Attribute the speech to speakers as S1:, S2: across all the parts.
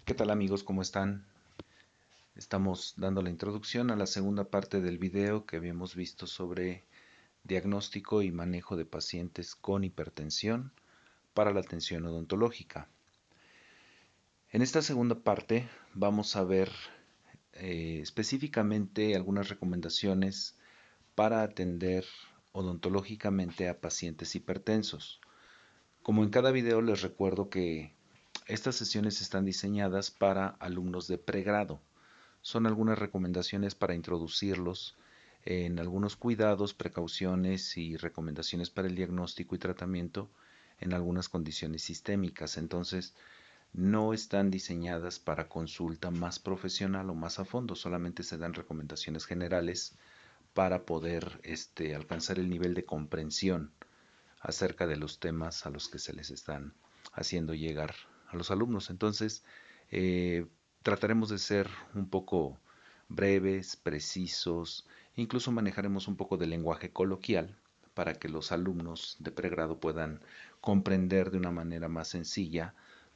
S1: ¿Qué tal amigos? ¿Cómo están? Estamos dando la introducción a la segunda parte del video que habíamos visto sobre diagnóstico y manejo de pacientes con hipertensión para la atención odontológica. En esta segunda parte vamos a ver específicamente algunas recomendaciones para atender odontológicamente a pacientes hipertensos. Como en cada video les recuerdo que estas sesiones están diseñadas para alumnos de pregrado. Son algunas recomendaciones para introducirlos en algunos cuidados, precauciones y recomendaciones para el diagnóstico y tratamiento en algunas condiciones sistémicas. Entonces, no están diseñadas para consulta más profesional o más a fondo, solamente se dan recomendaciones generales para poder alcanzar el nivel de comprensión acerca de los temas a los que se les están haciendo llegar a los alumnos. Entonces, eh, trataremos de ser un poco breves, precisos, incluso manejaremos un poco de lenguaje coloquial para que los alumnos de pregrado puedan comprender de una manera más sencilla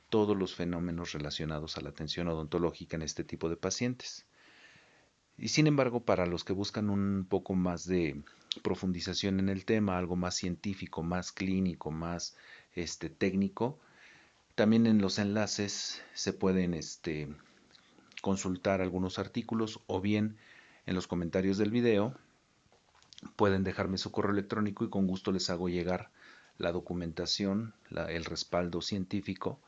S1: todos los fenómenos relacionados a la atención odontológica en este tipo de pacientes. Y sin embargo, para los que buscan un poco más de profundización en el tema, algo más científico, más clínico, más técnico, también en los enlaces se pueden consultar algunos artículos o bien en los comentarios del video pueden dejarme su correo electrónico y con gusto les hago llegar la documentación, el respaldo científico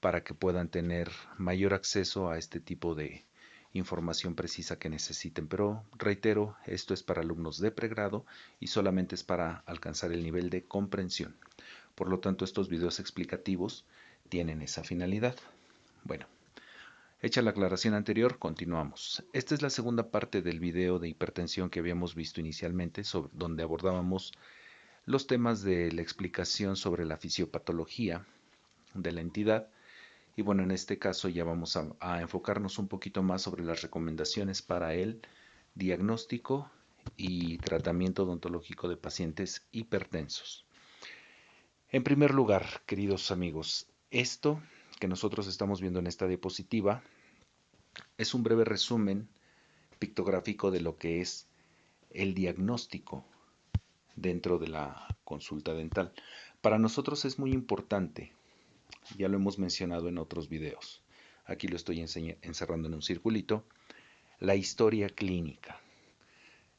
S1: para que puedan tener mayor acceso a este tipo de información precisa que necesiten. Pero reitero, esto es para alumnos de pregrado y solamente es para alcanzar el nivel de comprensión. Por lo tanto, estos videos explicativos tienen esa finalidad. Bueno, hecha la aclaración anterior, continuamos. Esta es la segunda parte del video de hipertensión que habíamos visto inicialmente, donde abordábamos los temas de la explicación sobre la fisiopatología de la entidad. Y bueno, en este caso ya vamos a enfocarnos un poquito más sobre las recomendaciones para el diagnóstico y tratamiento odontológico de pacientes hipertensos. En primer lugar, queridos amigos, esto que nosotros estamos viendo en esta diapositiva es un breve resumen pictográfico de lo que es el diagnóstico dentro de la consulta dental. Para nosotros es muy importante, ya lo hemos mencionado en otros videos, aquí lo estoy encerrando en un circulito, la historia clínica.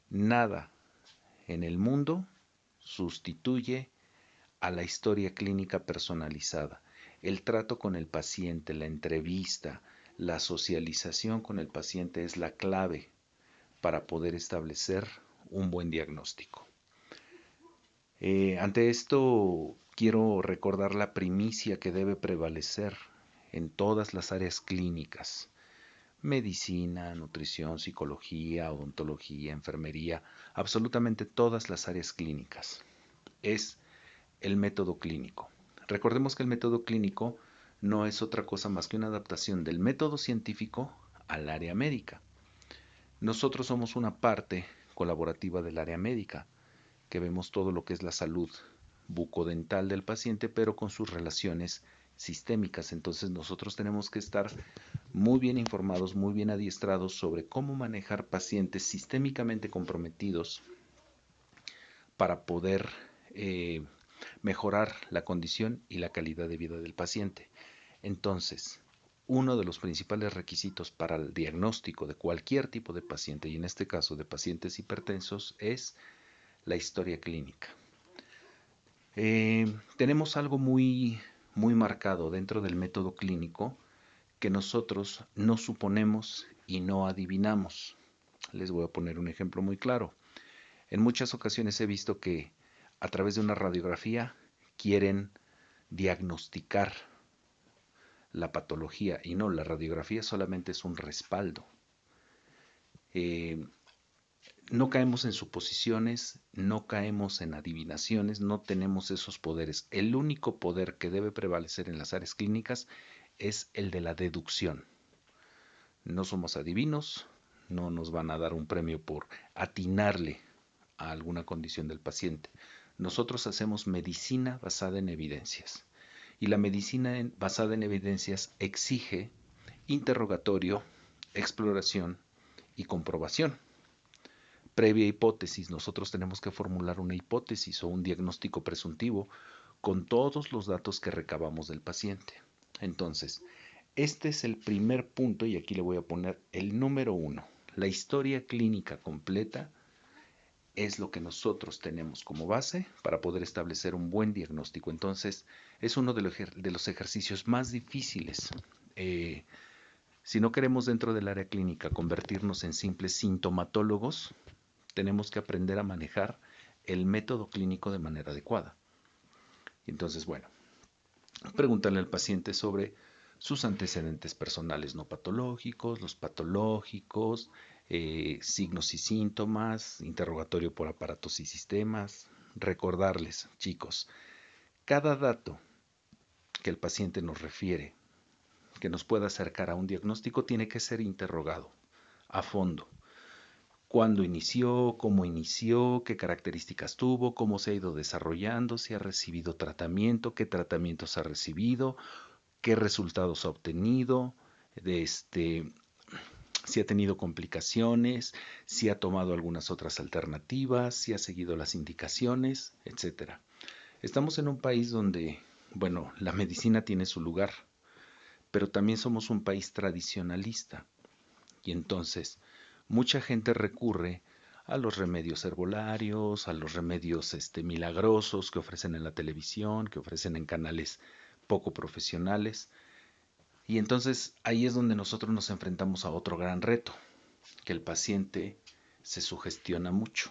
S1: Nada en el mundo sustituye a la historia clínica personalizada. El trato con el paciente, la entrevista, la socialización con el paciente es la clave para poder establecer un buen diagnóstico. Ante esto, quiero recordar la primicia que debe prevalecer en todas las áreas clínicas: medicina, nutrición, psicología, odontología, enfermería, absolutamente todas las áreas clínicas. Es el método clínico. Recordemos que el método clínico no es otra cosa más que una adaptación del método científico al área médica. Nosotros somos una parte colaborativa del área médica, que vemos todo lo que es la salud bucodental del paciente, pero con sus relaciones sistémicas. Entonces nosotros tenemos que estar muy bien informados, muy bien adiestrados sobre cómo manejar pacientes sistémicamente comprometidos para poder mejorar la condición y la calidad de vida del paciente. Entonces, uno de los principales requisitos para el diagnóstico de cualquier tipo de paciente, y en este caso de pacientes hipertensos, es la historia clínica. Tenemos algo muy marcado dentro del método clínico que nosotros no suponemos y no adivinamos. Les voy a poner un ejemplo muy claro. En muchas ocasiones he visto que a través de una radiografía quieren diagnosticar la patología y no, la radiografía solamente es un respaldo. Eh, no caemos en suposiciones, no caemos en adivinaciones, no tenemos esos poderes. El único poder que debe prevalecer en las áreas clínicas es el de la deducción. No somos adivinos, no nos van a dar un premio por atinarle a alguna condición del paciente. Nosotros hacemos medicina basada en evidencias. Y la medicina basada en evidencias exige interrogatorio, exploración y comprobación. Previa hipótesis, nosotros tenemos que formular una hipótesis o un diagnóstico presuntivo con todos los datos que recabamos del paciente. Entonces, este es el primer punto y aquí le voy a poner el número 1. La historia clínica completa es lo que nosotros tenemos como base para poder establecer un buen diagnóstico. Entonces, es uno de los ejercicios más difíciles. Si no queremos dentro del área clínica convertirnos en simples sintomatólogos, tenemos que aprender a manejar el método clínico de manera adecuada. Entonces, bueno, preguntarle al paciente sobre sus antecedentes personales no patológicos, los patológicos, signos y síntomas, interrogatorio por aparatos y sistemas. Recordarles, chicos, cada dato que el paciente nos refiere, que nos pueda acercar a un diagnóstico, tiene que ser interrogado a fondo. ¿Cuándo inició? ¿Cómo inició? ¿Qué características tuvo? ¿Cómo se ha ido desarrollando? ¿Si ha recibido tratamiento? ¿Qué tratamientos ha recibido? ¿Qué resultados ha obtenido? Si ha tenido complicaciones, si ha tomado algunas otras alternativas, si ha seguido las indicaciones, etcétera. Estamos en un país donde, bueno, la medicina tiene su lugar, pero también somos un país tradicionalista. Y entonces, mucha gente recurre a los remedios herbolarios, a los remedios milagrosos que ofrecen en la televisión, que ofrecen en canales poco profesionales. Y entonces ahí es donde nosotros nos enfrentamos a otro gran reto, que el paciente se sugestiona mucho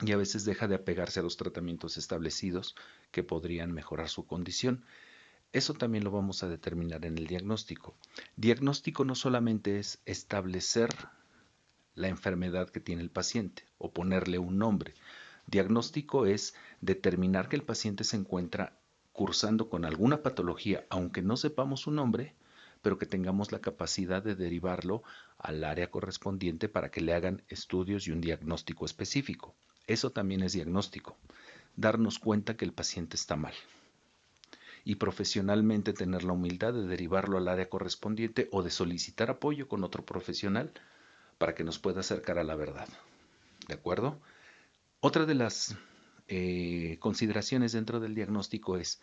S1: y a veces deja de apegarse a los tratamientos establecidos que podrían mejorar su condición. Eso también lo vamos a determinar en el diagnóstico. Diagnóstico no solamente es establecer la enfermedad que tiene el paciente o ponerle un nombre. Diagnóstico es determinar que el paciente se encuentra cursando con alguna patología, aunque no sepamos su nombre, pero que tengamos la capacidad de derivarlo al área correspondiente para que le hagan estudios y un diagnóstico específico. Eso también es diagnóstico, darnos cuenta que el paciente está mal y profesionalmente tener la humildad de derivarlo al área correspondiente o de solicitar apoyo con otro profesional para que nos pueda acercar a la verdad. ¿De acuerdo? Otra de las consideraciones dentro del diagnóstico es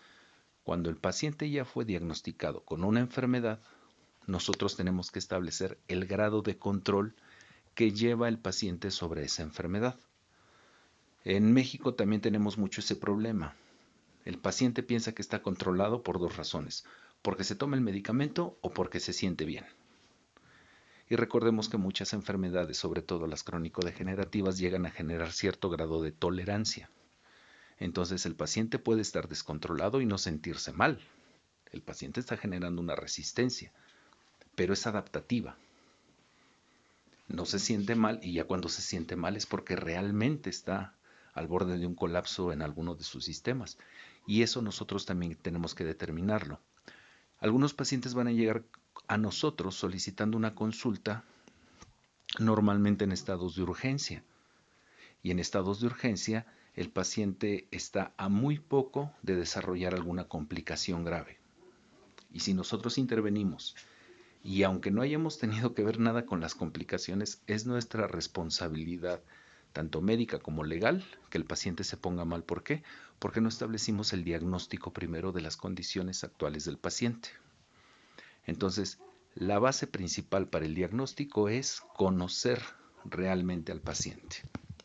S1: cuando el paciente ya fue diagnosticado con una enfermedad, nosotros tenemos que establecer el grado de control que lleva el paciente sobre esa enfermedad. En México también tenemos mucho ese problema. El paciente piensa que está controlado por dos razones, porque se toma el medicamento o porque se siente bien. Y recordemos que muchas enfermedades, sobre todo las crónico-degenerativas, llegan a generar cierto grado de tolerancia. Entonces el paciente puede estar descontrolado y no sentirse mal. El paciente está generando una resistencia, pero es adaptativa. No se siente mal y ya cuando se siente mal es porque realmente está al borde de un colapso en alguno de sus sistemas. Y eso nosotros también tenemos que determinarlo. Algunos pacientes van a llegar a nosotros solicitando una consulta normalmente en estados de urgencia. Y en estados de urgencia el paciente está a muy poco de desarrollar alguna complicación grave. Y si nosotros intervenimos, y aunque no hayamos tenido que ver nada con las complicaciones, es nuestra responsabilidad, tanto médica como legal, que el paciente se ponga mal. ¿Por qué? Porque no establecimos el diagnóstico primero de las condiciones actuales del paciente. Entonces, la base principal para el diagnóstico es conocer realmente al paciente.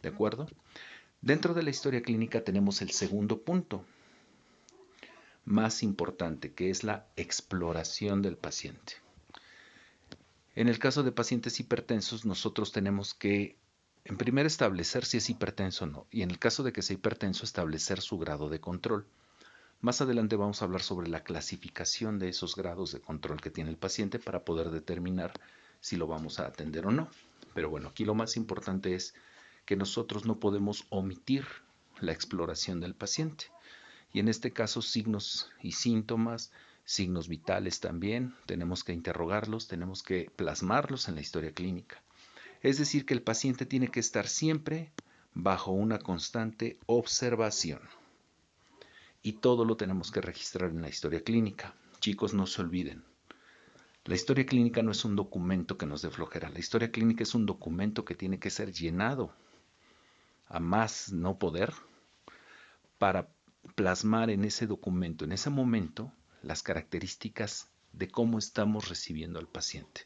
S1: ¿De acuerdo? Dentro de la historia clínica tenemos el segundo punto más importante, que es la exploración del paciente. En el caso de pacientes hipertensos, nosotros tenemos que, en primer, establecer si es hipertenso o no, y en el caso de que sea hipertenso, establecer su grado de control. Más adelante vamos a hablar sobre la clasificación de esos grados de control que tiene el paciente para poder determinar si lo vamos a atender o no. Pero bueno, aquí lo más importante es que nosotros no podemos omitir la exploración del paciente. Y en este caso, signos y síntomas, signos vitales también, tenemos que interrogarlos, tenemos que plasmarlos en la historia clínica. Es decir, que el paciente tiene que estar siempre bajo una constante observación. Y todo lo tenemos que registrar en la historia clínica. Chicos, no se olviden. La historia clínica no es un documento que nos dé flojera. La historia clínica es un documento que tiene que ser llenado a más no poder para plasmar en ese documento, en ese momento, las características de cómo estamos recibiendo al paciente.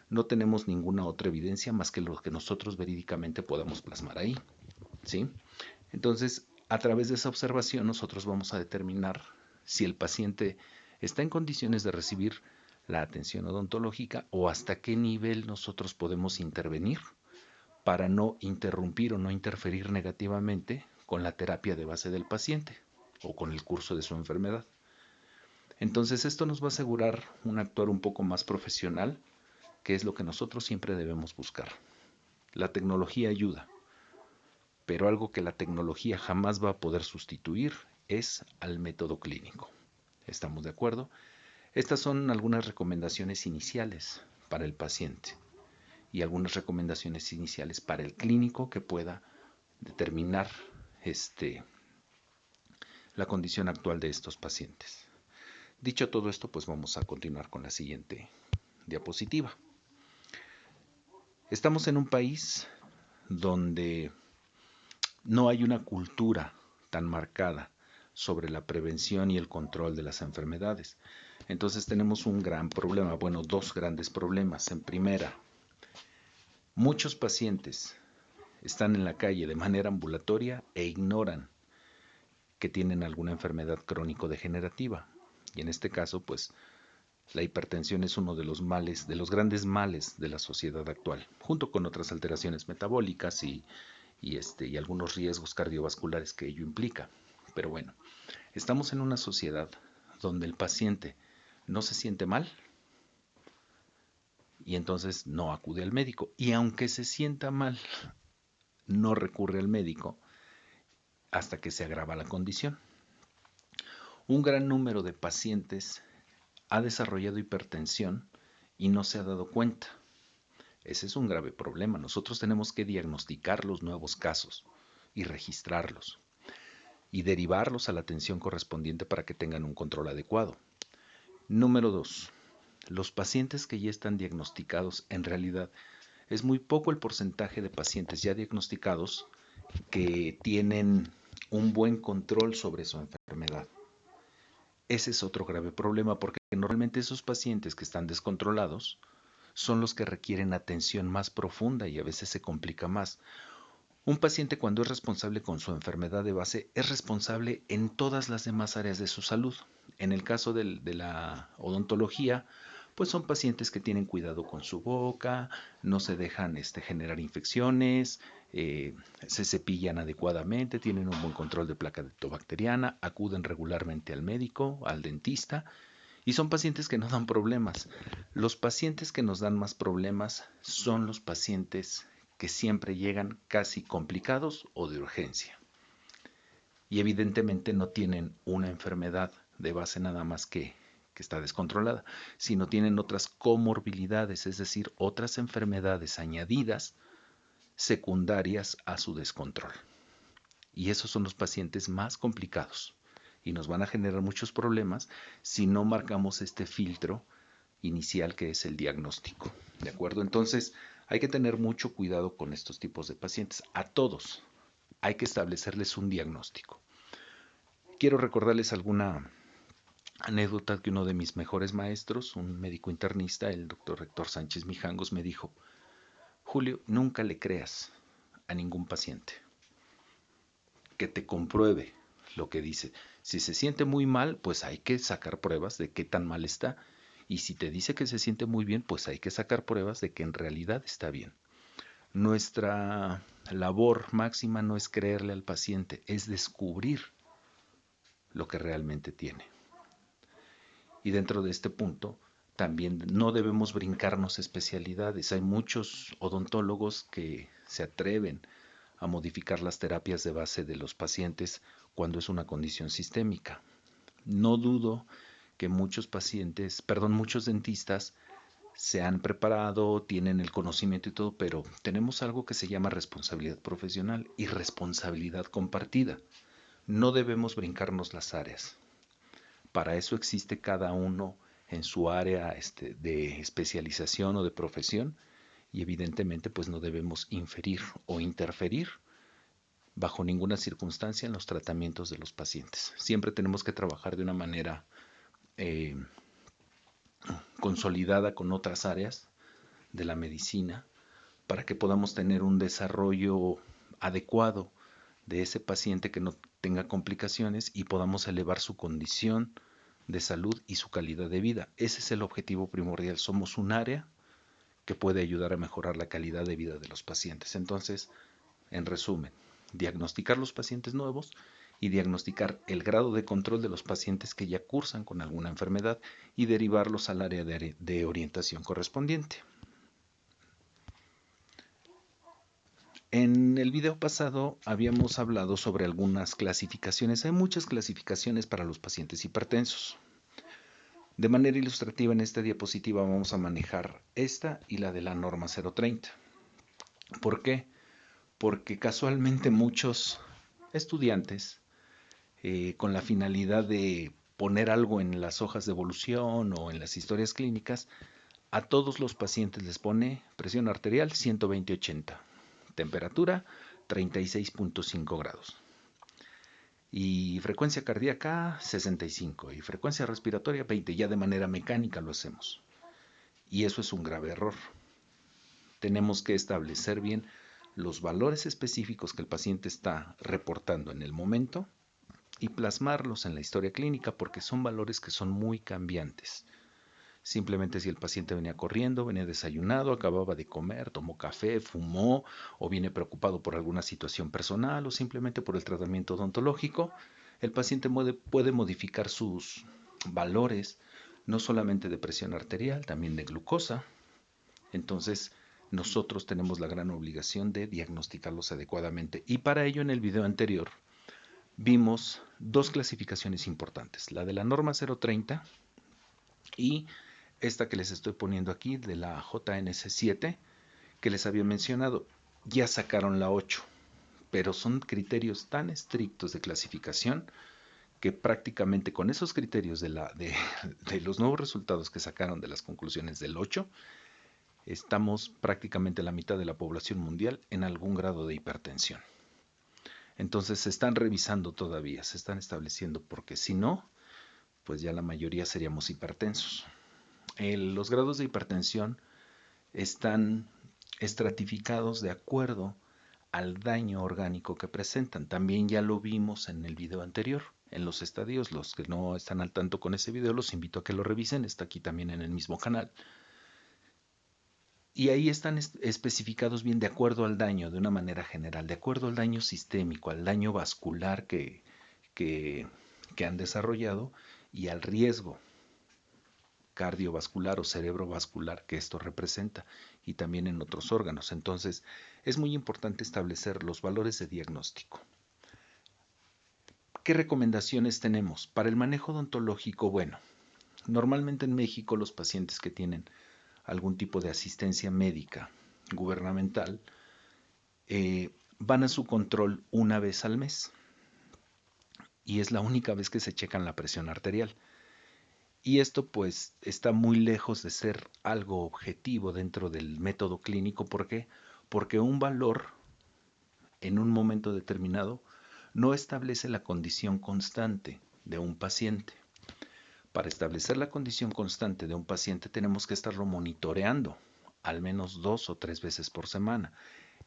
S1: No tenemos ninguna otra evidencia más que lo que nosotros verídicamente podamos plasmar ahí, ¿sí? Entonces, a través de esa observación, nosotros vamos a determinar si el paciente está en condiciones de recibir la atención odontológica o hasta qué nivel nosotros podemos intervenir para no interrumpir o no interferir negativamente con la terapia de base del paciente o con el curso de su enfermedad. Entonces esto nos va a asegurar un actuar un poco más profesional, que es lo que nosotros siempre debemos buscar. La tecnología ayuda, pero algo que la tecnología jamás va a poder sustituir es al método clínico. ¿Estamos de acuerdo? Estas son algunas recomendaciones iniciales para el paciente y algunas recomendaciones iniciales para el clínico que pueda determinar la condición actual de estos pacientes. Dicho todo esto, pues vamos a continuar con la siguiente diapositiva. Estamos en un país donde no hay una cultura tan marcada sobre la prevención y el control de las enfermedades. Entonces tenemos un gran problema, bueno, dos grandes problemas. En primera, muchos pacientes están en la calle de manera ambulatoria e ignoran que tienen alguna enfermedad crónico-degenerativa. Y en este caso, pues, la hipertensión es uno de los males, de los grandes males de la sociedad actual, junto con otras alteraciones metabólicas y algunos riesgos cardiovasculares que ello implica. Pero bueno, estamos en una sociedad donde el paciente no se siente mal y entonces no acude al médico. Y aunque se sienta mal, no recurre al médico hasta que se agrava la condición. Un gran número de pacientes ha desarrollado hipertensión y no se ha dado cuenta. Ese es un grave problema. Nosotros tenemos que diagnosticar los nuevos casos y registrarlos y derivarlos a la atención correspondiente para que tengan un control adecuado. Número 2. Los pacientes que ya están diagnosticados, en realidad es muy poco el porcentaje de pacientes ya diagnosticados que tienen un buen control sobre su enfermedad. Ese es otro grave problema porque normalmente esos pacientes que están descontrolados son los que requieren atención más profunda y a veces se complica más. Un paciente cuando es responsable con su enfermedad de base es responsable en todas las demás áreas de su salud. En el caso de la odontología, pues son pacientes que tienen cuidado con su boca, no se dejan generar infecciones, se cepillan adecuadamente, tienen un buen control de placa bacteriana, acuden regularmente al médico, al dentista, y son pacientes que no dan problemas. Los pacientes que nos dan más problemas son los pacientes que siempre llegan casi complicados o de urgencia. Y evidentemente no tienen una enfermedad de base nada más que está descontrolada, sino tienen otras comorbilidades, es decir, otras enfermedades añadidas secundarias a su descontrol. Y esos son los pacientes más complicados y nos van a generar muchos problemas si no marcamos este filtro inicial que es el diagnóstico. ¿De acuerdo? Entonces, hay que tener mucho cuidado con estos tipos de pacientes. A todos hay que establecerles un diagnóstico. Quiero recordarles alguna anécdota que uno de mis mejores maestros, un médico internista, el doctor Héctor Sánchez Mijangos, me dijo: Julio, nunca le creas a ningún paciente. Que te compruebe lo que dice. Si se siente muy mal, pues hay que sacar pruebas de qué tan mal está. Y si te dice que se siente muy bien, pues hay que sacar pruebas de que en realidad está bien. Nuestra labor máxima no es creerle al paciente, es descubrir lo que realmente tiene. Y dentro de este punto, también no debemos brincarnos especialidades. Hay muchos odontólogos que se atreven a modificar las terapias de base de los pacientes cuando es una condición sistémica. No dudo que muchos dentistas se han preparado, tienen el conocimiento y todo, pero tenemos algo que se llama responsabilidad profesional y responsabilidad compartida. No debemos brincarnos las áreas. Para eso existe cada uno en su área de especialización o de profesión, y evidentemente pues no debemos inferir o interferir bajo ninguna circunstancia en los tratamientos de los pacientes. Siempre tenemos que trabajar de una manera eh, consolidada con otras áreas de la medicina para que podamos tener un desarrollo adecuado de ese paciente, que no tenga complicaciones y podamos elevar su condición de salud y su calidad de vida. Ese es el objetivo primordial. Somos un área que puede ayudar a mejorar la calidad de vida de los pacientes. Entonces, en resumen, diagnosticar los pacientes nuevos y diagnosticar el grado de control de los pacientes que ya cursan con alguna enfermedad y derivarlos al área de orientación correspondiente. En el video pasado habíamos hablado sobre algunas clasificaciones. Hay muchas clasificaciones para los pacientes hipertensos. De manera ilustrativa, en esta diapositiva vamos a manejar esta y la de la norma 030. ¿Por qué? Porque casualmente muchos estudiantes, con la finalidad de poner algo en las hojas de evolución o en las historias clínicas, a todos los pacientes les pone presión arterial 120/80, temperatura 36.5 grados y frecuencia cardíaca 65 y frecuencia respiratoria 20. Ya de manera mecánica lo hacemos, y eso es un grave error. Tenemos que establecer bien los valores específicos que el paciente está reportando en el momento y plasmarlos en la historia clínica, porque son valores que son muy cambiantes. Simplemente si el paciente venía corriendo, venía desayunado, acababa de comer, tomó café, fumó, o viene preocupado por alguna situación personal o simplemente por el tratamiento odontológico, el paciente puede modificar sus valores, no solamente de presión arterial, también de glucosa. Entonces, nosotros tenemos la gran obligación de diagnosticarlos adecuadamente. Y para ello, en el video anterior, vimos dos clasificaciones importantes, la de la norma 030 y esta que les estoy poniendo aquí, de la JNS7, que les había mencionado. Ya sacaron la 8, pero son criterios tan estrictos de clasificación que prácticamente con esos criterios de los nuevos resultados que sacaron de las conclusiones del 8, estamos prácticamente la mitad de la población mundial en algún grado de hipertensión. Entonces se están revisando todavía, se están estableciendo, porque si no, pues ya la mayoría seríamos hipertensos. Los grados de hipertensión están estratificados de acuerdo al daño orgánico que presentan. También ya lo vimos en el video anterior, en los estadios. Los que no están al tanto con ese video, los invito a que lo revisen, está aquí también en el mismo canal. Y ahí están especificados bien de acuerdo al daño, de una manera general, de acuerdo al daño sistémico, al daño vascular que han desarrollado y al riesgo cardiovascular o cerebrovascular que esto representa, y también en otros órganos. Entonces, es muy importante establecer los valores de diagnóstico. ¿Qué recomendaciones tenemos? Para el manejo odontológico, bueno, normalmente en México los pacientes que tienen algún tipo de asistencia médica gubernamental van a su control una vez al mes, y es la única vez que se checan la presión arterial. Y esto pues está muy lejos de ser algo objetivo dentro del método clínico. ¿Por qué? Porque un valor en un momento determinado no establece la condición constante de un paciente. Para establecer la condición constante de un paciente tenemos que estarlo monitoreando al menos 2 o 3 veces por semana.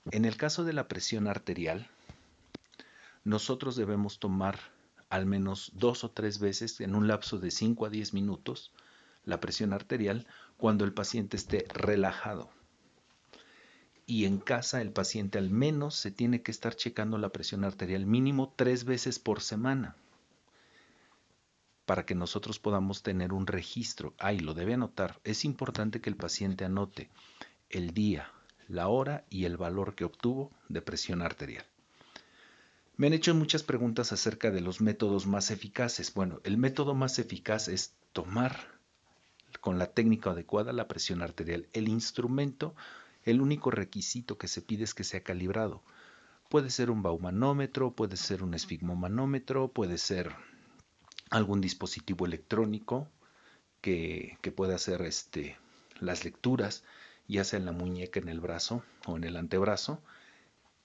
S1: En el caso de la presión arterial, nosotros debemos tomar al menos 2 o 3 veces en un lapso de 5 a 10 minutos la presión arterial cuando el paciente esté relajado. Y en casa el paciente al menos se tiene que estar checando la presión arterial mínimo 3 veces por semana, para que nosotros podamos tener un registro. Ahí lo debe anotar. Es importante que el paciente anote el día, la hora y el valor que obtuvo de presión arterial. Me han hecho muchas preguntas acerca de los métodos más eficaces. Bueno, el método más eficaz es tomar con la técnica adecuada la presión arterial. El instrumento, el único requisito que se pide es que sea calibrado. Puede ser un baumanómetro, puede ser un esfigmomanómetro, puede ser algún dispositivo electrónico que puede hacer las lecturas, ya sea en la muñeca, en el brazo o en el antebrazo,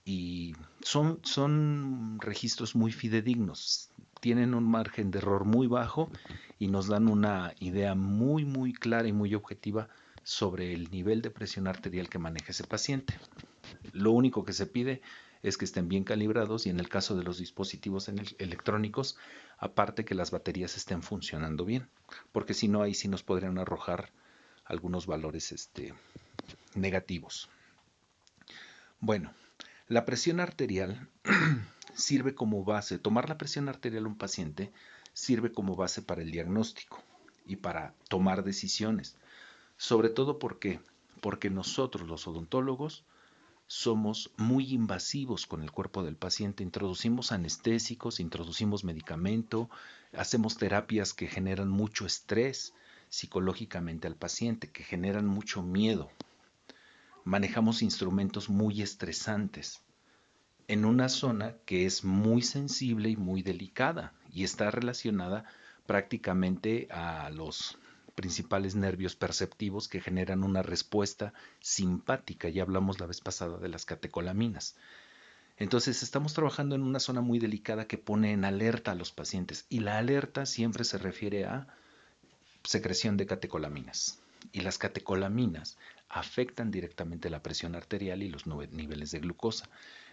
S1: y son registros muy fidedignos, tienen un margen de error muy bajo y nos dan una idea muy clara y muy objetiva sobre el nivel de presión arterial que maneja ese paciente. Lo único que se pide es que estén bien calibrados y en el caso de los dispositivos electrónicos, aparte que las baterías estén funcionando bien, porque si no, ahí sí nos podrían arrojar algunos valores negativos. Bueno, la presión arterial sirve como base, tomar la presión arterial a un paciente sirve como base para el diagnóstico y para tomar decisiones. Sobre todo porque nosotros los odontólogos somos muy invasivos con el cuerpo del paciente, introducimos anestésicos, introducimos medicamento, hacemos terapias que generan mucho estrés psicológicamente al paciente, que generan mucho miedo. Manejamos instrumentos muy estresantes en una zona que es muy sensible y muy delicada y está relacionada prácticamente a los principales nervios perceptivos que generan una respuesta simpática. Ya hablamos la vez pasada de las catecolaminas. Entonces estamos trabajando en una zona muy delicada que pone en alerta a los pacientes y la alerta siempre se refiere a secreción de catecolaminas. Y las catecolaminas afectan directamente la presión arterial y los niveles de glucosa.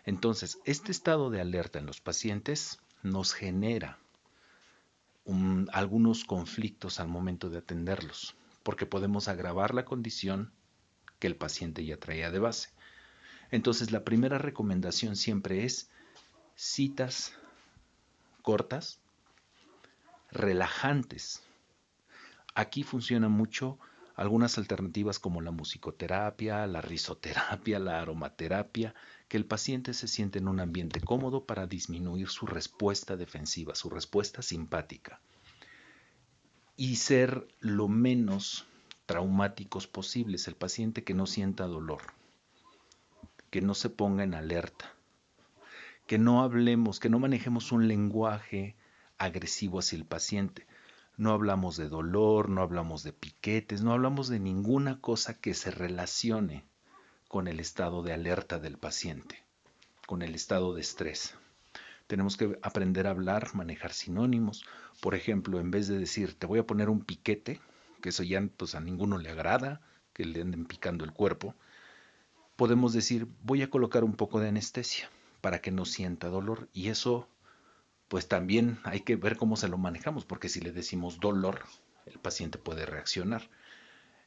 S1: Entonces, este estado de alerta en los pacientes nos genera algunos conflictos al momento de atenderlos, porque podemos agravar la condición que el paciente ya traía de base. Entonces, la primera recomendación siempre es citas cortas, relajantes. Aquí funciona mucho algunas alternativas como la musicoterapia, la risoterapia, la aromaterapia, que el paciente se siente en un ambiente cómodo para disminuir su respuesta defensiva, su respuesta simpática y ser lo menos traumáticos posibles. El paciente que no sienta dolor, que no se ponga en alerta, que no hablemos, que no manejemos un lenguaje agresivo hacia el paciente. No hablamos de dolor, no hablamos de piquetes, no hablamos de ninguna cosa que se relacione con el estado de alerta del paciente, con el estado de estrés. Tenemos que aprender a hablar, manejar sinónimos. Por ejemplo, en vez de decir te voy a poner un piquete, que eso ya pues, a ninguno le agrada, que le anden picando el cuerpo, podemos decir voy a colocar un poco de anestesia para que no sienta dolor. Y eso pues también hay que ver cómo se lo manejamos, porque si le decimos dolor, el paciente puede reaccionar.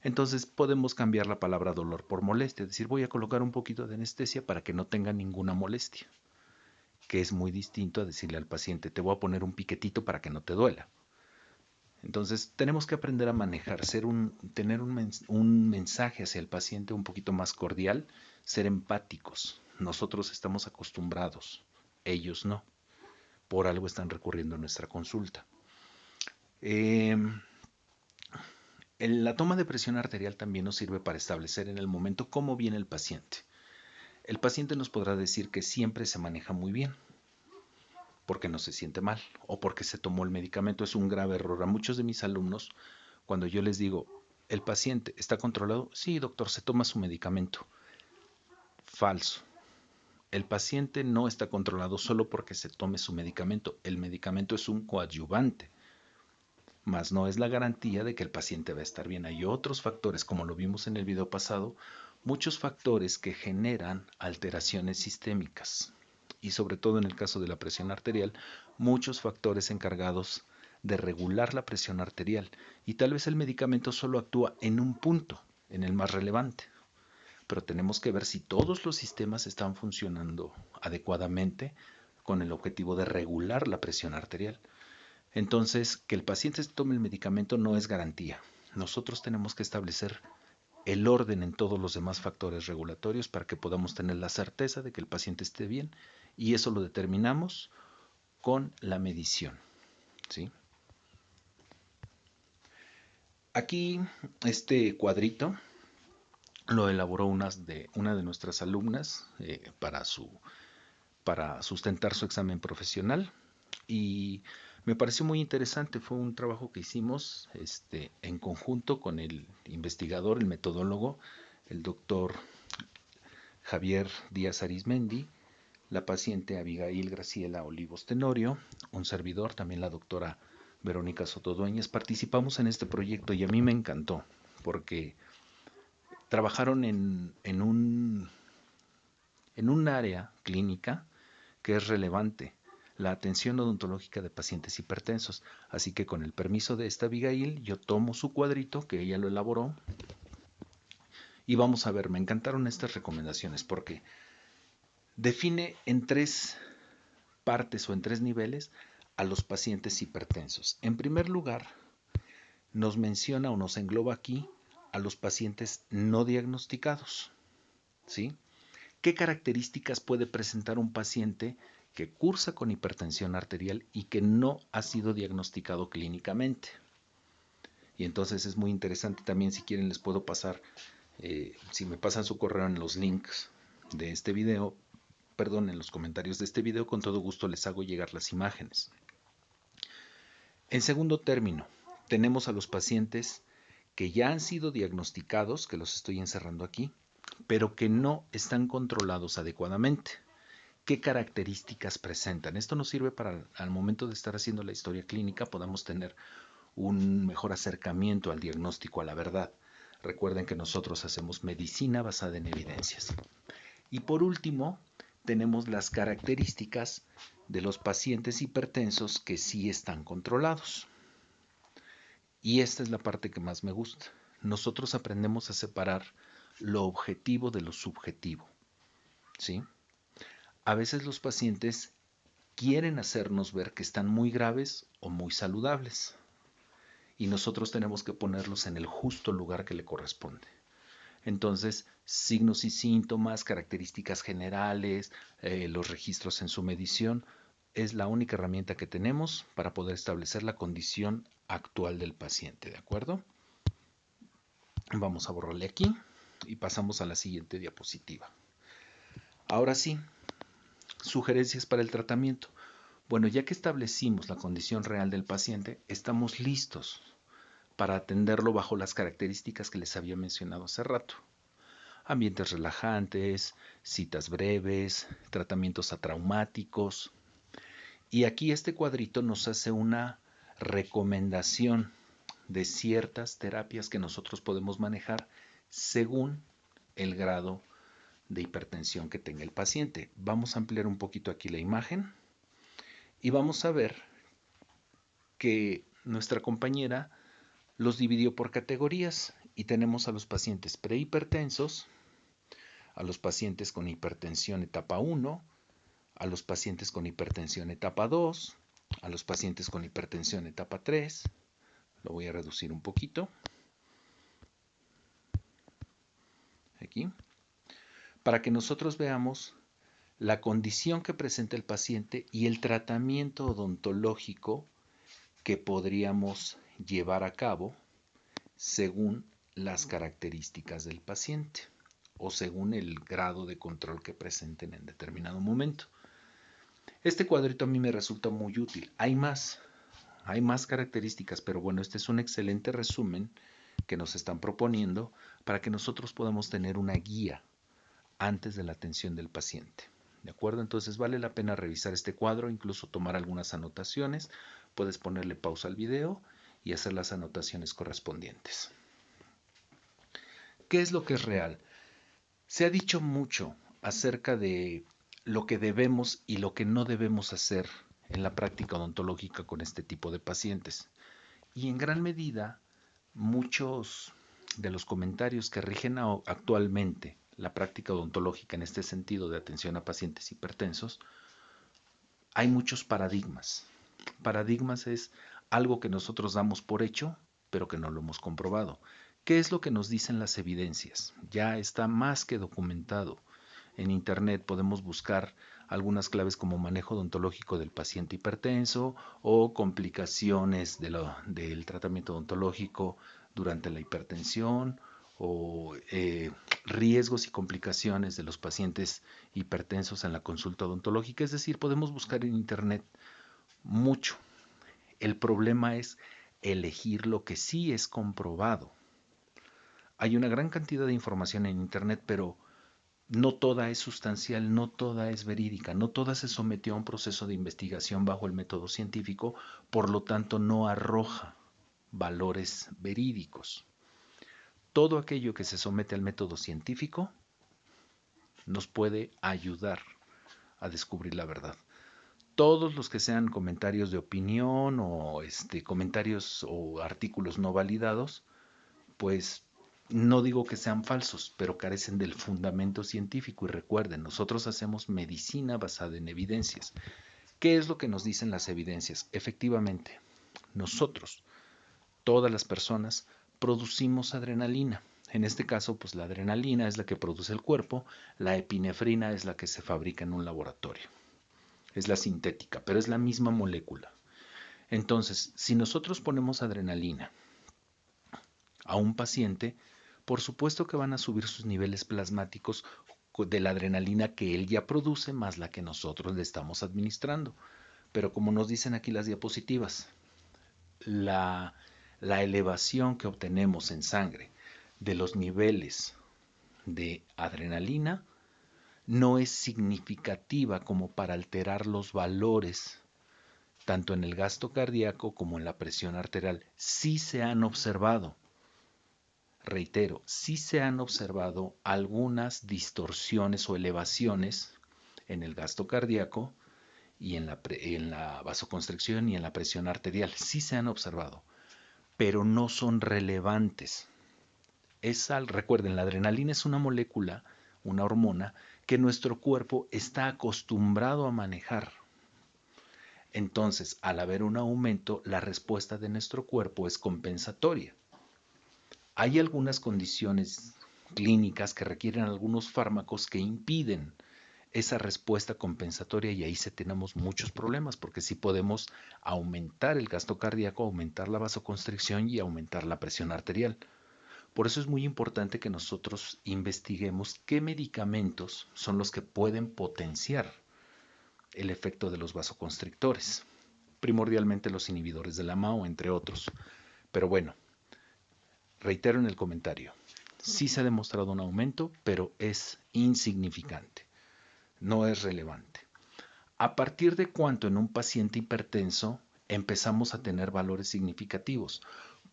S1: Entonces podemos cambiar la palabra dolor por molestia, es decir, voy a colocar un poquito de anestesia para que no tenga ninguna molestia, que es muy distinto a decirle al paciente, te voy a poner un piquetito para que no te duela. Entonces tenemos que aprender a manejar, tener un mensaje hacia el paciente un poquito más cordial, ser empáticos. Nosotros estamos acostumbrados, ellos no. Por algo están recurriendo a nuestra consulta. La toma de presión arterial también nos sirve para establecer en el momento cómo viene el paciente. El paciente nos podrá decir que siempre se maneja muy bien, porque no se siente mal o porque se tomó el medicamento. Es un grave error. A muchos de mis alumnos, cuando yo les digo, ¿el paciente está controlado? Sí, doctor, se toma su medicamento. Falso. El paciente no está controlado solo porque se tome su medicamento. El medicamento es un coadyuvante, mas no es la garantía de que el paciente va a estar bien. Hay otros factores, como lo vimos en el video pasado, muchos factores que generan alteraciones sistémicas y sobre todo en el caso de la presión arterial, muchos factores encargados de regular la presión arterial y tal vez el medicamento solo actúa en un punto, en el más relevante. Pero tenemos que ver si todos los sistemas están funcionando adecuadamente con el objetivo de regular la presión arterial. Entonces, que el paciente tome el medicamento no es garantía. Nosotros tenemos que establecer el orden en todos los demás factores regulatorios para que podamos tener la certeza de que el paciente esté bien y eso lo determinamos con la medición, ¿sí? Aquí este cuadrito lo elaboró una de nuestras alumnas para sustentar su examen profesional y Me pareció muy interesante, fue un trabajo que hicimos en conjunto con el investigador, el metodólogo, el doctor Javier Díaz Arizmendi, la paciente Abigail Graciela Olivos Tenorio, un servidor, también la doctora Verónica Sotodueñez. Participamos en este proyecto y a mí me encantó porque trabajaron en un área clínica que es relevante, la atención odontológica de pacientes hipertensos. Así que con el permiso de esta Abigail, yo tomo su cuadrito, que ella lo elaboró, y vamos a ver, me encantaron estas recomendaciones porque define en tres partes o en tres niveles a los pacientes hipertensos. En primer lugar, nos menciona o nos engloba aquí a los pacientes no diagnosticados, ¿sí? ¿Qué características puede presentar un paciente que cursa con hipertensión arterial y que no ha sido diagnosticado clínicamente? Y entonces es muy interesante también, si quieren les puedo pasar, si me pasan su correo en los links de este video, perdón, en los comentarios de este video, con todo gusto les hago llegar las imágenes. En segundo término, tenemos a los pacientes que ya han sido diagnosticados, que los estoy encerrando aquí, pero que no están controlados adecuadamente. ¿Qué características presentan? Esto nos sirve para al momento de estar haciendo la historia clínica podamos tener un mejor acercamiento al diagnóstico, a la verdad. Recuerden que nosotros hacemos medicina basada en evidencias. Y por último, tenemos las características de los pacientes hipertensos que sí están controlados. Y esta es la parte que más me gusta. Nosotros aprendemos a separar lo objetivo de lo subjetivo, ¿sí? A veces los pacientes quieren hacernos ver que están muy graves o muy saludables. Y nosotros tenemos que ponerlos en el justo lugar que le corresponde. Entonces, signos y síntomas, características generales, los registros en su medición, es la única herramienta que tenemos para poder establecer la condición actual del paciente, ¿de acuerdo? Vamos a borrarle aquí y pasamos a la siguiente diapositiva. Ahora sí, sugerencias para el tratamiento. Bueno, ya que establecimos la condición real del paciente, estamos listos para atenderlo bajo las características que les había mencionado hace rato. Ambientes relajantes, citas breves, tratamientos atraumáticos. Y aquí este cuadrito nos hace una recomendación de ciertas terapias que nosotros podemos manejar según el grado de hipertensión que tenga el paciente. Vamos a ampliar un poquito aquí la imagen y vamos a ver que nuestra compañera los dividió por categorías y tenemos a los pacientes prehipertensos, a los pacientes con hipertensión etapa 1, a los pacientes con hipertensión etapa 2, a los pacientes con hipertensión etapa 3. Lo voy a reducir un poquito. Aquí. Para que nosotros veamos la condición que presenta el paciente y el tratamiento odontológico que podríamos llevar a cabo según las características del paciente o según el grado de control que presenten en determinado momento. Este cuadrito a mí me resulta muy útil. Hay más características, pero bueno, este es un excelente resumen que nos están proponiendo para que nosotros podamos tener una guía antes de la atención del paciente. ¿De acuerdo? Entonces vale la pena revisar este cuadro, incluso tomar algunas anotaciones. Puedes ponerle pausa al video y hacer las anotaciones correspondientes. ¿Qué es lo que es real? Se ha dicho mucho acerca de lo que debemos y lo que no debemos hacer en la práctica odontológica con este tipo de pacientes. Y en gran medida, muchos de los comentarios que rigen actualmente la práctica odontológica en este sentido de atención a pacientes hipertensos, hay muchos paradigmas. Paradigmas es algo que nosotros damos por hecho, pero que no lo hemos comprobado. ¿Qué es lo que nos dicen las evidencias? Ya está más que documentado. En internet podemos buscar algunas claves como manejo odontológico del paciente hipertenso o complicaciones del tratamiento odontológico durante la hipertensión o riesgos y complicaciones de los pacientes hipertensos en la consulta odontológica. Es decir, podemos buscar en internet mucho. El problema es elegir lo que sí es comprobado. Hay una gran cantidad de información en Internet, pero no toda es sustancial, no toda es verídica, no toda se sometió a un proceso de investigación bajo el método científico, por lo tanto no arroja valores verídicos. Todo aquello que se somete al método científico nos puede ayudar a descubrir la verdad. Todos los que sean comentarios de opinión o comentarios o artículos no validados, pues no digo que sean falsos, pero carecen del fundamento científico. Y recuerden, nosotros hacemos medicina basada en evidencias. ¿Qué es lo que nos dicen las evidencias? Efectivamente, nosotros, todas las personas, producimos adrenalina. En este caso, pues la adrenalina es la que produce el cuerpo, la epinefrina es la que se fabrica en un laboratorio. Es la sintética, pero es la misma molécula. Entonces, si nosotros ponemos adrenalina a un paciente, por supuesto que van a subir sus niveles plasmáticos de la adrenalina que él ya produce más la que nosotros le estamos administrando. Pero como nos dicen aquí las diapositivas, la elevación que obtenemos en sangre de los niveles de adrenalina no es significativa como para alterar los valores tanto en el gasto cardíaco como en la presión arterial. Sí se han observado, reitero, sí se han observado algunas distorsiones o elevaciones en el gasto cardíaco y en la vasoconstricción y en la presión arterial. Sí se han observado, pero no son relevantes. Recuerden, la adrenalina es una molécula, una hormona, que nuestro cuerpo está acostumbrado a manejar. Entonces, al haber un aumento, la respuesta de nuestro cuerpo es compensatoria. Hay algunas condiciones clínicas que requieren algunos fármacos que impiden esa respuesta compensatoria y ahí sí tenemos muchos problemas porque sí podemos aumentar el gasto cardíaco, aumentar la vasoconstricción y aumentar la presión arterial. Por eso es muy importante que nosotros investiguemos qué medicamentos son los que pueden potenciar el efecto de los vasoconstrictores, primordialmente los inhibidores de la MAO, entre otros. Pero bueno, reitero en el comentario, sí se ha demostrado un aumento, pero es insignificante, no es relevante. ¿A partir de cuánto en un paciente hipertenso empezamos a tener valores significativos?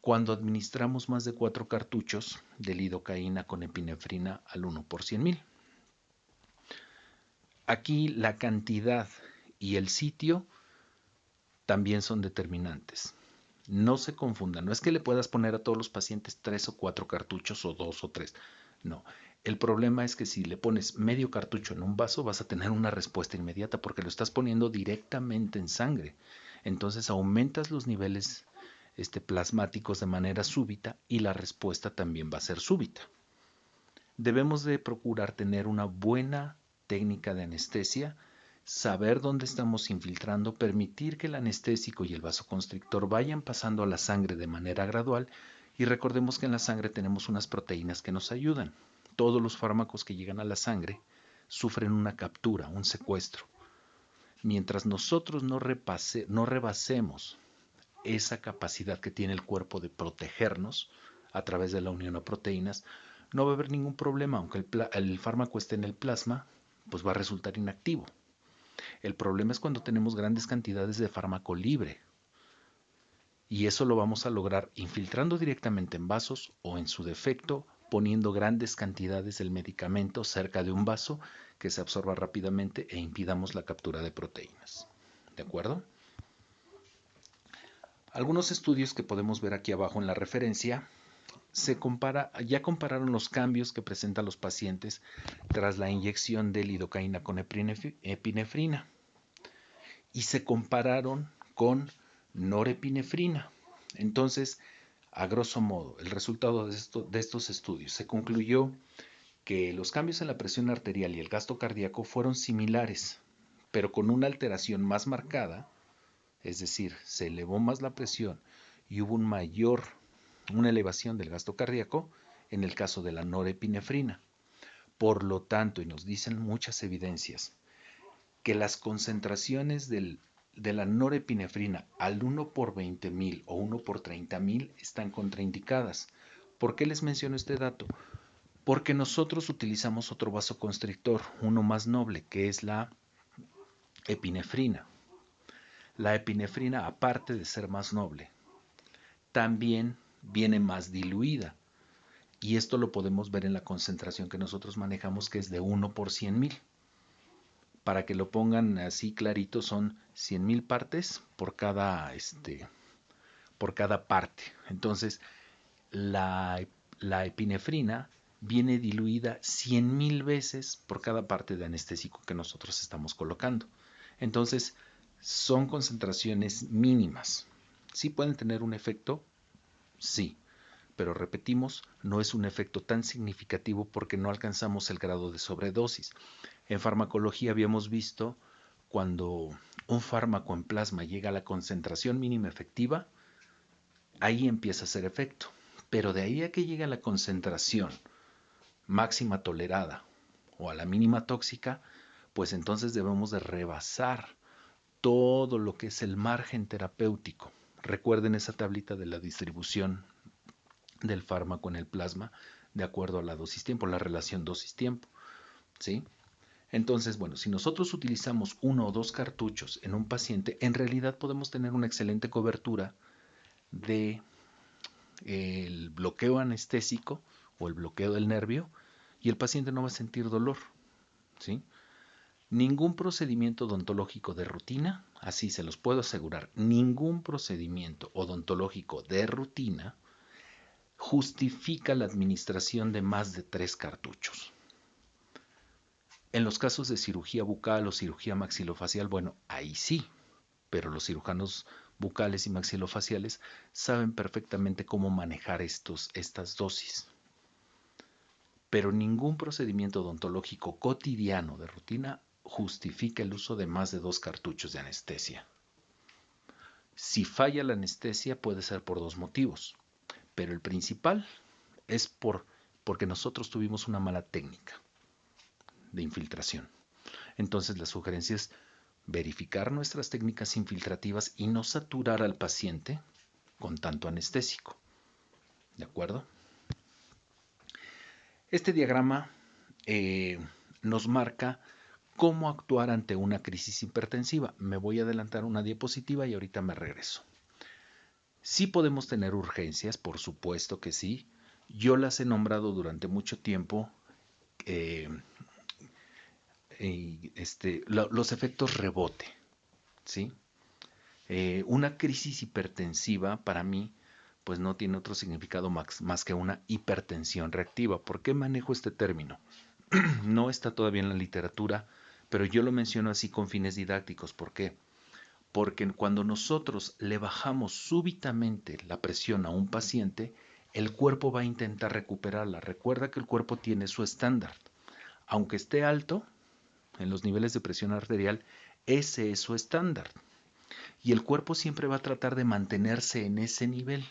S1: Cuando administramos más de 4 cartuchos de lidocaína con epinefrina al 1 por 100,000. Aquí la cantidad y el sitio también son determinantes. No se confundan, no es que le puedas poner a todos los pacientes 3 o 4 cartuchos o 2 o 3. No, el problema es que si le pones medio cartucho en un vaso vas a tener una respuesta inmediata porque lo estás poniendo directamente en sangre. Entonces aumentas los niveles plasmáticos de manera súbita y la respuesta también va a ser súbita. Debemos de procurar tener una buena técnica de anestesia, saber dónde estamos infiltrando, permitir que el anestésico y el vasoconstrictor vayan pasando a la sangre de manera gradual y recordemos que en la sangre tenemos unas proteínas que nos ayudan. Todos los fármacos que llegan a la sangre sufren una captura, un secuestro. Mientras nosotros no rebasemos esa capacidad que tiene el cuerpo de protegernos a través de la unión a proteínas, no va a haber ningún problema, aunque el fármaco esté en el plasma, pues va a resultar inactivo. El problema es cuando tenemos grandes cantidades de fármaco libre. Y eso lo vamos a lograr infiltrando directamente en vasos o en su defecto poniendo grandes cantidades del medicamento cerca de un vaso que se absorba rápidamente e impidamos la captura de proteínas. ¿De acuerdo? Algunos estudios que podemos ver aquí abajo en la referencia ya compararon los cambios que presentan los pacientes tras la inyección de lidocaína con epinefrina y se compararon con norepinefrina. Entonces, a grosso modo, el resultado de estos estudios se concluyó que los cambios en la presión arterial y el gasto cardíaco fueron similares, pero con una alteración más marcada, es decir, se elevó más la presión y hubo una elevación del gasto cardíaco en el caso de la norepinefrina. Por lo tanto, y nos dicen muchas evidencias, que las concentraciones del de la norepinefrina al 1 por 20.000 o 1 por 30.000 están contraindicadas. ¿Por qué les menciono este dato? Porque nosotros utilizamos otro vasoconstrictor, uno más noble, que es la epinefrina. La epinefrina, aparte de ser más noble, también viene más diluida. Y esto lo podemos ver en la concentración que nosotros manejamos, que es de 1 por 100.000. Para que lo pongan así clarito, son 100.000 partes por cada parte. Entonces, la epinefrina viene diluida 100.000 veces por cada parte de anestésico que nosotros estamos colocando. Entonces, son concentraciones mínimas. ¿Sí pueden tener un efecto? Sí, pero repetimos, no es un efecto tan significativo porque no alcanzamos el grado de sobredosis. En farmacología habíamos visto cuando un fármaco en plasma llega a la concentración mínima efectiva, ahí empieza a hacer efecto. Pero de ahí a que llegue a la concentración máxima tolerada o a la mínima tóxica, pues entonces debemos de rebasar todo lo que es el margen terapéutico. Recuerden esa tablita de la distribución del fármaco en el plasma de acuerdo a la dosis-tiempo, la relación dosis-tiempo, ¿sí? Entonces, bueno, si nosotros utilizamos 1 o 2 cartuchos en un paciente, en realidad podemos tener una excelente cobertura de el bloqueo anestésico o el bloqueo del nervio y el paciente no va a sentir dolor, ¿sí? Ningún procedimiento odontológico de rutina, así se los puedo asegurar, ningún procedimiento odontológico de rutina justifica la administración de más de 3 cartuchos. En los casos de cirugía bucal o cirugía maxilofacial, bueno, ahí sí, pero los cirujanos bucales y maxilofaciales saben perfectamente cómo manejar estas dosis. Pero ningún procedimiento odontológico cotidiano de rutina justifica el uso de más de 2 cartuchos de anestesia. Si falla la anestesia puede ser por 2 motivos, pero el principal es porque nosotros tuvimos una mala técnica de infiltración. Entonces la sugerencia es verificar nuestras técnicas infiltrativas y no saturar al paciente con tanto anestésico. ¿De acuerdo? Este diagrama nos marca cómo actuar ante una crisis hipertensiva. Me voy a adelantar una diapositiva y ahorita me regreso. Sí podemos tener urgencias, por supuesto que sí. Yo las he nombrado durante mucho tiempo los efectos rebote, ¿sí? Una crisis hipertensiva para mí pues no tiene otro significado más que una hipertensión reactiva. ¿Por qué manejo este término? No está todavía en la literatura, pero yo lo menciono así con fines didácticos. ¿Por qué? Porque cuando nosotros le bajamos súbitamente la presión a un paciente, el cuerpo va a intentar recuperarla. Recuerda que el cuerpo tiene su estándar. Aunque esté alto en los niveles de presión arterial, ese es su estándar. Y el cuerpo siempre va a tratar de mantenerse en ese nivel.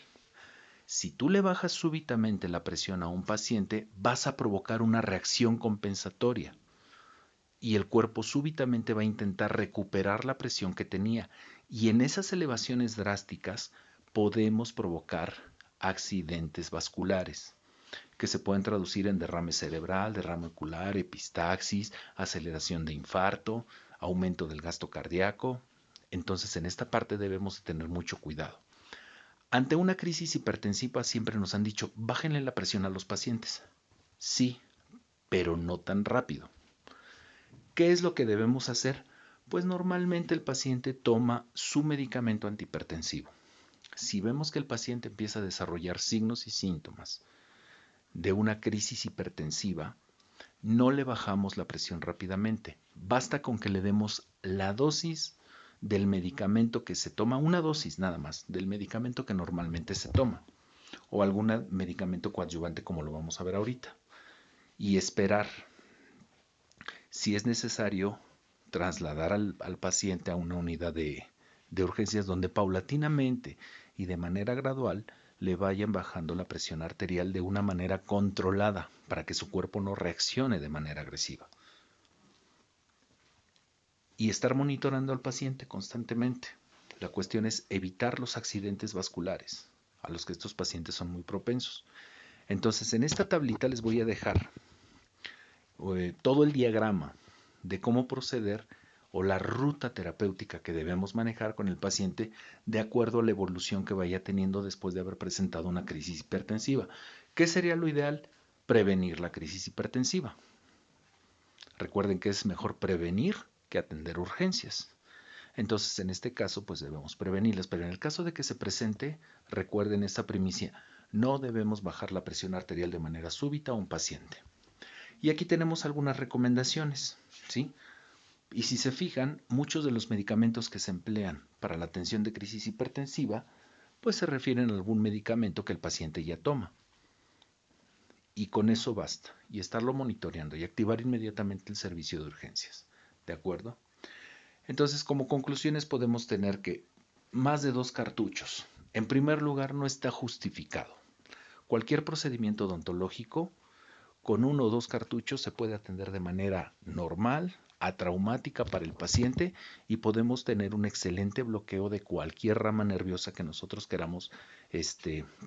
S1: Si tú le bajas súbitamente la presión a un paciente, vas a provocar una reacción compensatoria y el cuerpo súbitamente va a intentar recuperar la presión que tenía. Y en esas elevaciones drásticas podemos provocar accidentes vasculares que se pueden traducir en derrame cerebral, derrame ocular, epistaxis, aceleración de infarto, aumento del gasto cardíaco. Entonces en esta parte debemos tener mucho cuidado. Ante una crisis hipertensiva siempre nos han dicho, bájenle la presión a los pacientes. Sí, pero no tan rápido. ¿Qué es lo que debemos hacer? Pues normalmente el paciente toma su medicamento antihipertensivo. Si vemos que el paciente empieza a desarrollar signos y síntomas de una crisis hipertensiva, no le bajamos la presión rápidamente. Basta con que le demos la dosis del medicamento que se toma, una dosis nada más del medicamento que normalmente se toma, o algún medicamento coadyuvante como lo vamos a ver ahorita, y esperar. Si es necesario, trasladar al paciente a una unidad de urgencias donde paulatinamente y de manera gradual le vayan bajando la presión arterial de una manera controlada para que su cuerpo no reaccione de manera agresiva. y estar monitorando al paciente constantemente. La cuestión es evitar los accidentes vasculares, a los que estos pacientes son muy propensos. Entonces, en esta tablita les voy a dejar todo el diagrama de cómo proceder o la ruta terapéutica que debemos manejar con el paciente de acuerdo a la evolución que vaya teniendo después de haber presentado una crisis hipertensiva. ¿Qué sería lo ideal? Prevenir la crisis hipertensiva. Recuerden que es mejor prevenir que atender urgencias. Entonces, en este caso, pues debemos prevenirlas. Pero en el caso de que se presente, recuerden esta primicia, no debemos bajar la presión arterial de manera súbita a un paciente. Y aquí tenemos algunas recomendaciones, ¿sí? Y si se fijan, muchos de los medicamentos que se emplean para la atención de crisis hipertensiva, pues se refieren a algún medicamento que el paciente ya toma. Y con eso basta. Y estarlo monitoreando y activar inmediatamente el servicio de urgencias. ¿De acuerdo? Entonces, como conclusiones podemos tener que más de 2 cartuchos, en primer lugar, no está justificado. Cualquier procedimiento odontológico con 1 o 2 cartuchos se puede atender de manera normal, atraumática para el paciente y podemos tener un excelente bloqueo de cualquier rama nerviosa que nosotros queramos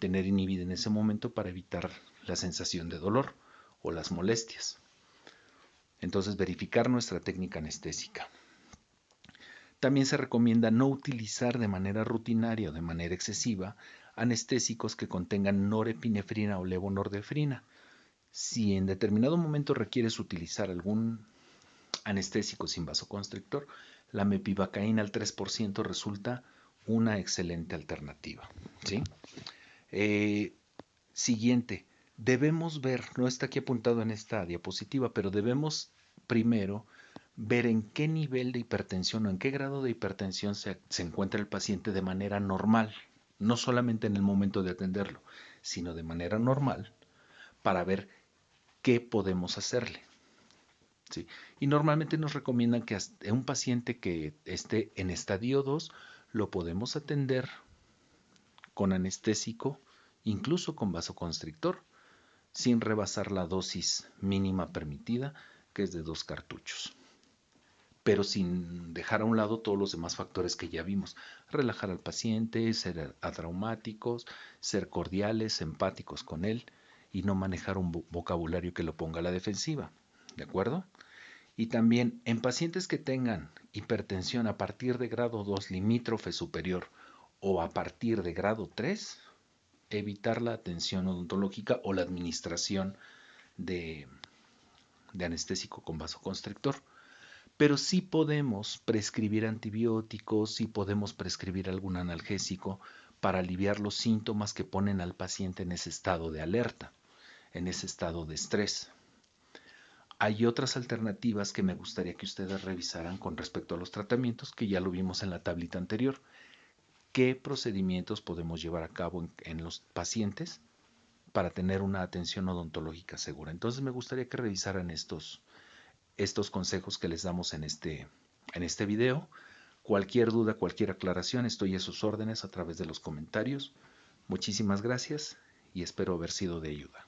S1: tener inhibida en ese momento para evitar la sensación de dolor o las molestias. Entonces, verificar nuestra técnica anestésica. También se recomienda no utilizar de manera rutinaria o de manera excesiva anestésicos que contengan norepinefrina o levonorfrina. Si en determinado momento requieres utilizar algún anestésico sin vasoconstrictor, la mepivacaína al 3% resulta una excelente alternativa, ¿sí? Siguiente, debemos ver, no está aquí apuntado en esta diapositiva, pero debemos primero ver en qué nivel de hipertensión o en qué grado de hipertensión se encuentra el paciente de manera normal, no solamente en el momento de atenderlo, sino de manera normal, para ver qué podemos hacerle. ¿Sí? Y normalmente nos recomiendan que a un paciente que esté en estadio 2 lo podemos atender con anestésico, incluso con vasoconstrictor, sin rebasar la dosis mínima permitida, que es de 2 cartuchos. Pero sin dejar a un lado todos los demás factores que ya vimos. Relajar al paciente, ser atraumáticos, ser cordiales, empáticos con él y no manejar un vocabulario que lo ponga a la defensiva. ¿De acuerdo? Y también en pacientes que tengan hipertensión a partir de grado 2 limítrofe superior o a partir de grado 3, evitar la atención odontológica o la administración de anestésico con vasoconstrictor. Pero sí podemos prescribir antibióticos, sí podemos prescribir algún analgésico para aliviar los síntomas que ponen al paciente en ese estado de alerta, en ese estado de estrés. Hay otras alternativas que me gustaría que ustedes revisaran con respecto a los tratamientos, que ya lo vimos en la tablita anterior. ¿Qué procedimientos podemos llevar a cabo en los pacientes para tener una atención odontológica segura? Entonces me gustaría que revisaran estos consejos que les damos en este video. Cualquier duda, cualquier aclaración, estoy a sus órdenes a través de los comentarios. Muchísimas gracias y espero haber sido de ayuda.